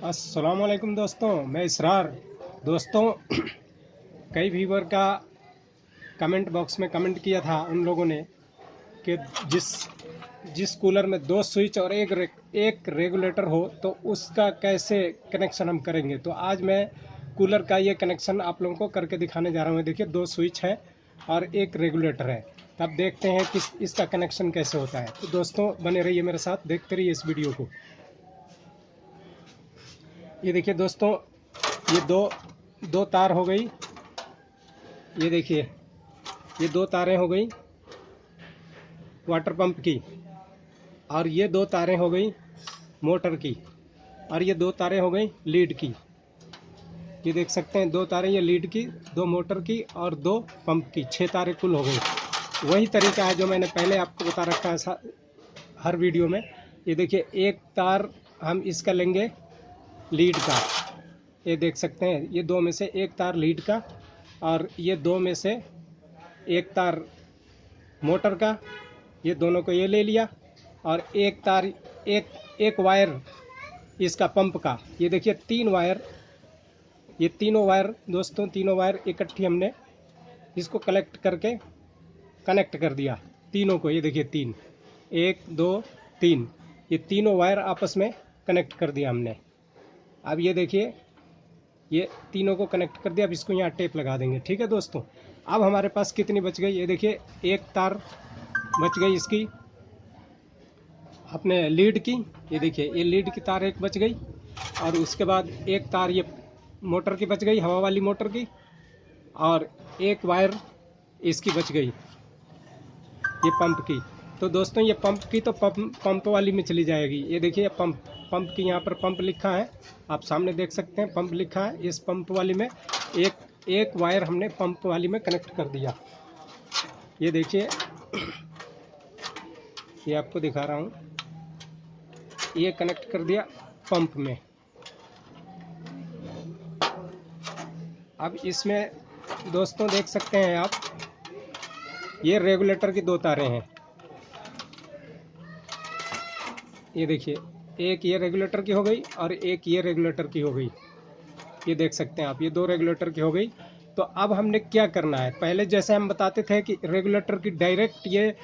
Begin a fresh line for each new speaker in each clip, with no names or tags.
अस्सलाम वालेकुम दोस्तों, मैं इसरार। दोस्तों, कई व्यूवर का कमेंट बॉक्स में कमेंट किया था उन लोगों ने कि जिस जिस कूलर में 2 स्विच और एक रेगुलेटर हो तो उसका कैसे कनेक्शन हम करेंगे। तो आज मैं कूलर का ये कनेक्शन आप लोगों को करके दिखाने जा रहा हूँ। देखिए, 2 स्विच है और एक रेगुलेटर है। तब देखते हैं कि इसका कनेक्शन कैसे होता है। तो दोस्तों, बने रहिए मेरे साथ, देखते रहिए इस वीडियो को। ये देखिए दोस्तों, ये दो तार हो गई। ये देखिए, ये 2 तारें हो गई वाटर पंप की, और ये 2 तारें हो गई मोटर की, और ये 2 तारें हो गई लीड की। ये देख सकते हैं, 2 तारें ये लीड की, 2 मोटर की और 2 पंप की। 6 तारें कुल हो गई। वही तरीका है जो मैंने पहले आपको बता रखा है हर वीडियो में। ये देखिए, एक तार हम इसका लेंगे लीड का। ये देख सकते हैं, ये 2 में से एक तार लीड का, और ये 2 में से एक तार मोटर का। ये दोनों को ये ले लिया, और एक तार एक वायर इसका पंप का। ये देखिए 3 वायर, ये तीनों वायर दोस्तों, तीनों वायर इकट्ठी हमने इसको कनेक्ट कर दिया तीनों को। ये देखिए 3, 1 2 3, ये तीनों वायर आपस में कनेक्ट कर दिया हमने। अब ये देखिए, ये तीनों को कनेक्ट कर दिया। अब इसको यहाँ टेप लगा देंगे। ठीक है दोस्तों, अब हमारे पास कितनी बच गई। ये देखिए, एक तार बच गई इसकी अपने लीड की। ये देखिए, ये लीड की तार एक बच गई, और उसके बाद एक तार ये मोटर की बच गई, हवा वाली मोटर की, और एक वायर इसकी बच गई, ये पंप की। तो दोस्तों, ये पंप की तो पंप वाली में चली जाएगी। ये देखिए, पंप की यहाँ पर पंप लिखा है, आप सामने देख सकते हैं पंप लिखा है। इस पंप वाली में एक वायर हमने पंप वाली में कनेक्ट कर दिया। ये देखिए, ये आपको दिखा रहा हूँ, ये कनेक्ट कर दिया पंप में। अब इसमें दोस्तों देख सकते हैं आप, ये रेगुलेटर की 2 तारें हैं। ये देखिए, एक ये रेगुलेटर की हो गई और एक ये रेगुलेटर की हो गई। ये देख सकते हैं आप, ये 2 रेगुलेटर की हो गई। तो अब हमने क्या करना है, पहले जैसे हम बताते थे कि रेगुलेटर की डायरेक्ट ये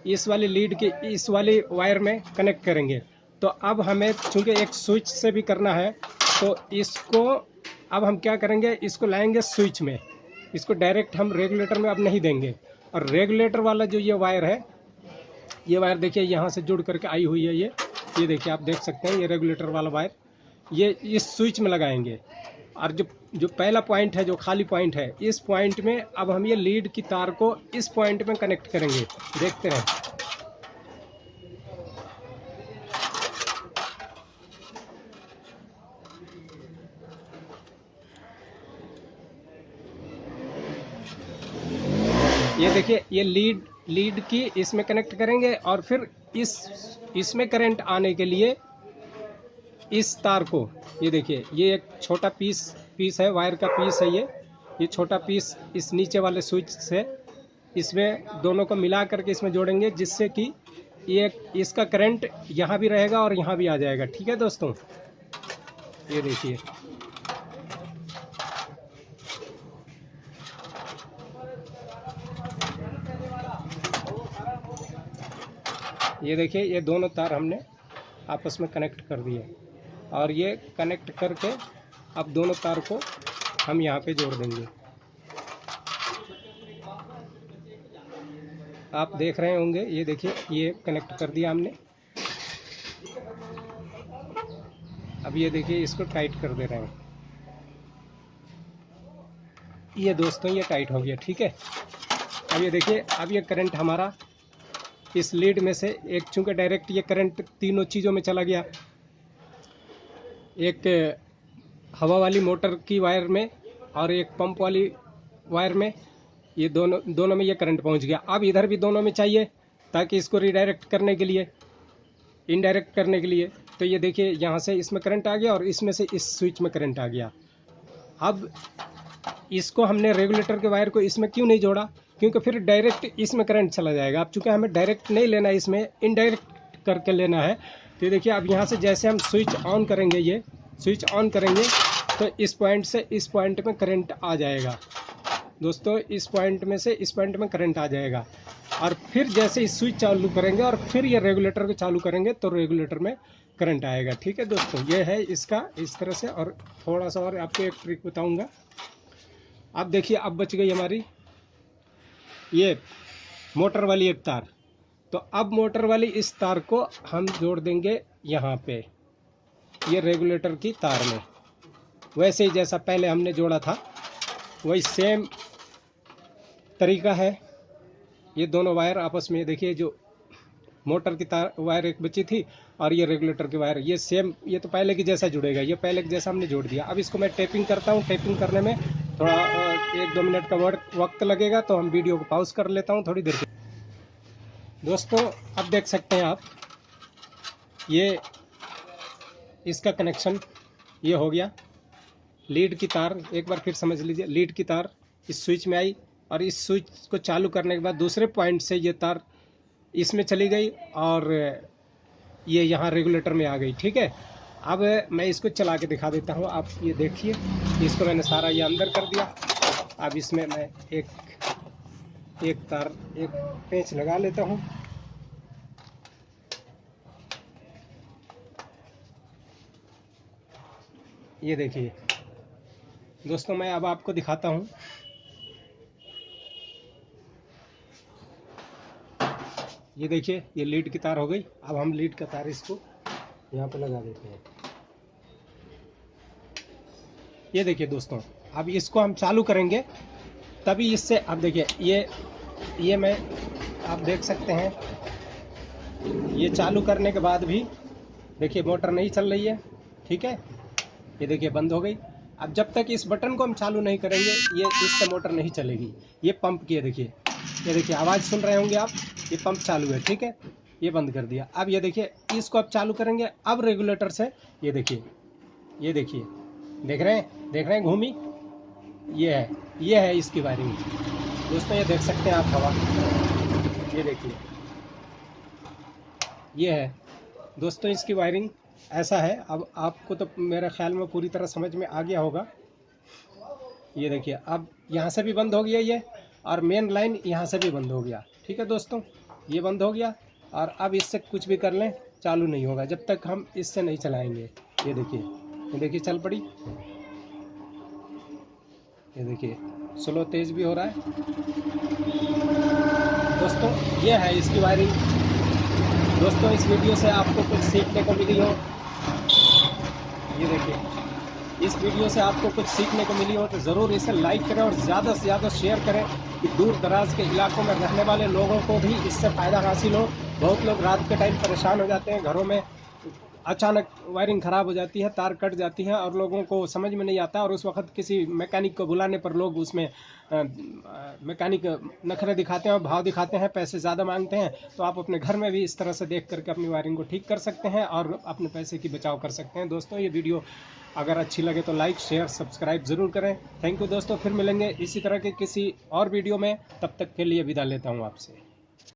इस वाली लीड के इस वाली वायर में कनेक्ट करेंगे। तो अब हमें चूंकि एक स्विच से भी करना है, तो इसको अब हम क्या करेंगे, इसको लाएंगे स्विच में। इसको डायरेक्ट हम रेगुलेटर में अब नहीं देंगे। और रेगुलेटर वाला जो ये वायर है, ये वायर देखिए यहाँ से जुड़ करके आई हुई है। ये देखिए, आप देख सकते हैं, ये रेगुलेटर वाला वायर ये इस स्विच में लगाएंगे। और जो पहला पॉइंट है, जो खाली पॉइंट है, इस पॉइंट में अब हम ये लीड की तार को इस पॉइंट में कनेक्ट करेंगे। देखते रहें। ये देखिए, ये लीड की इसमें कनेक्ट करेंगे, और फिर इसमें करंट आने के लिए इस तार को, ये देखिए, ये एक छोटा पीस है, वायर का पीस है। ये छोटा पीस इस नीचे वाले स्विच से इसमें दोनों को मिला करके इसमें जोड़ेंगे, जिससे कि ये इसका करंट यहाँ भी रहेगा और यहाँ भी आ जाएगा। ठीक है दोस्तों, ये देखिए, ये देखिए, ये दोनों तार हमने आपस में कनेक्ट कर दिए, और ये कनेक्ट करके अब दोनों तार को हम यहाँ पे जोड़ देंगे। आप देख रहे होंगे, ये देखिए, ये कनेक्ट कर दिया हमने। अब ये देखिए, इसको टाइट कर दे रहे हैं। ये दोस्तों, ये टाइट हो गया। ठीक है, अब ये देखिए, अब ये करंट हमारा इस लीड में से एक, चूंकि डायरेक्ट ये करंट तीनों चीज़ों में चला गया, एक हवा वाली मोटर की वायर में और एक पंप वाली वायर में, ये दोनों में ये करंट पहुंच गया। अब इधर भी दोनों में चाहिए, ताकि इसको रिडायरेक्ट करने के लिए, इनडायरेक्ट करने के लिए। तो ये देखिए, यहाँ से इसमें करंट आ गया और इसमें से इस स्विच में करंट आ गया। अब इसको हमने रेगुलेटर के वायर को इसमें क्यों नहीं जोड़ा, क्योंकि फिर डायरेक्ट इसमें करंट चला जाएगा। अब चूँकि हमें डायरेक्ट नहीं लेना है, इसमें इनडायरेक्ट करके लेना है। तो देखिए, अब यहाँ से जैसे हम स्विच ऑन करेंगे, स्विच ऑन करेंगे तो इस पॉइंट से इस पॉइंट में करंट आ जाएगा दोस्तों, इस पॉइंट में से इस पॉइंट में करंट आ जाएगा। और फिर जैसे इस स्विच चालू करेंगे और फिर ये रेगुलेटर को चालू करेंगे तो रेगुलेटर में करंट आएगा। ठीक है दोस्तों, ये है इसका इस तरह से। और थोड़ा सा और आपको एक ट्रिक बताऊंगा। अब देखिए, अब बच गई हमारी ये मोटर वाली एक तार। तो अब मोटर वाली इस तार को हम जोड़ देंगे यहाँ पे, ये रेगुलेटर की तार में, वैसे ही जैसा पहले हमने जोड़ा था वही सेम तरीका है। ये दोनों वायर आपस में, देखिए जो मोटर की तार वायर एक बची थी और ये रेगुलेटर की वायर, ये सेम, ये तो पहले की जैसा जुड़ेगा, ये पहले की जैसा हमने जोड़ दिया। अब इसको मैं टेपिंग करता हूँ। टेपिंग करने में थोड़ा 1-2 मिनट का वक्त लगेगा, तो हम वीडियो को पॉज कर लेता हूँ थोड़ी देर के। दोस्तों अब देख सकते हैं आप, ये इसका कनेक्शन ये हो गया। लीड की तार, एक बार फिर समझ लीजिए, लीड की तार इस स्विच में आई और इस स्विच को चालू करने के बाद दूसरे पॉइंट से ये तार इसमें चली गई और ये यहाँ रेगुलेटर में आ गई। ठीक है, अब मैं इसको चला के दिखा देता हूँ। आप ये देखिए, इसको मैंने सारा ये अंदर कर दिया। अब इसमें मैं एक तार, एक पेंच लगा लेता हूँ। ये देखिए दोस्तों, मैं अब आपको दिखाता हूँ। ये देखिए, ये लीड की तार हो गई। अब हम लीड का तार इसको यहाँ पे लगा देते हैं। ये देखिए दोस्तों, अब इसको हम चालू करेंगे तभी इससे, अब देखिए ये मैं, आप देख सकते हैं, ये चालू करने के बाद भी देखिए मोटर नहीं चल रही है। ठीक है, ये देखिए बंद हो गई। अब जब तक इस बटन को हम चालू नहीं करेंगे ये इससे मोटर नहीं चलेगी। ये पंप की है, देखिए, ये देखिए आवाज़ सुन रहे होंगे आप, ये पंप चालू है। ठीक है, ये बंद कर दिया। अब ये देखिए, इसको अब चालू करेंगे। अब रेगुलेटर से ये देखिए, ये देखिए, देख रहे हैं घूमी, ये है इसकी वायरिंग दोस्तों। ये देख सकते हैं आप हवा, ये देखिए, ये है दोस्तों इसकी वायरिंग। ऐसा है। अब आपको तो मेरे ख्याल में पूरी तरह समझ में आ गया होगा। ये देखिए, अब यहाँ से भी बंद हो गया ये, और मेन लाइन यहाँ से भी बंद हो गया। ठीक है दोस्तों, ये बंद हो गया। और अब इससे कुछ भी कर लें चालू नहीं होगा जब तक हम इससे नहीं चलाएंगे। ये देखिए चल पड़ी। ये देखिए स्लो तेज भी हो रहा है दोस्तों। ये है इसकी वायरिंग दोस्तों। इस वीडियो से आपको कुछ सीखने को मिली हो, ये देखिए, इस वीडियो से आपको कुछ सीखने को मिली हो तो ज़रूर इसे लाइक करें और ज़्यादा से ज़्यादा शेयर करें कि दूर दराज के इलाकों में रहने वाले लोगों को भी इससे फ़ायदा हासिल हो। बहुत लोग रात के टाइम परेशान हो जाते हैं, घरों में अचानक वायरिंग ख़राब हो जाती है, तार कट जाती है और लोगों को समझ में नहीं आता, और उस वक्त किसी मैकेनिक को बुलाने पर लोग उसमें मैकेनिक नखरे दिखाते हैं और भाव दिखाते हैं, पैसे ज़्यादा मांगते हैं। तो आप अपने घर में भी इस तरह से देख करके अपनी वायरिंग को ठीक कर सकते हैं और अपने पैसे की बचाव कर सकते हैं। दोस्तों ये वीडियो अगर अच्छी लगे तो लाइक शेयर सब्सक्राइब ज़रूर करें। थैंक यू दोस्तों, फिर मिलेंगे इसी तरह के किसी और वीडियो में। तब तक के लिए विदा लेता हूँ आपसे।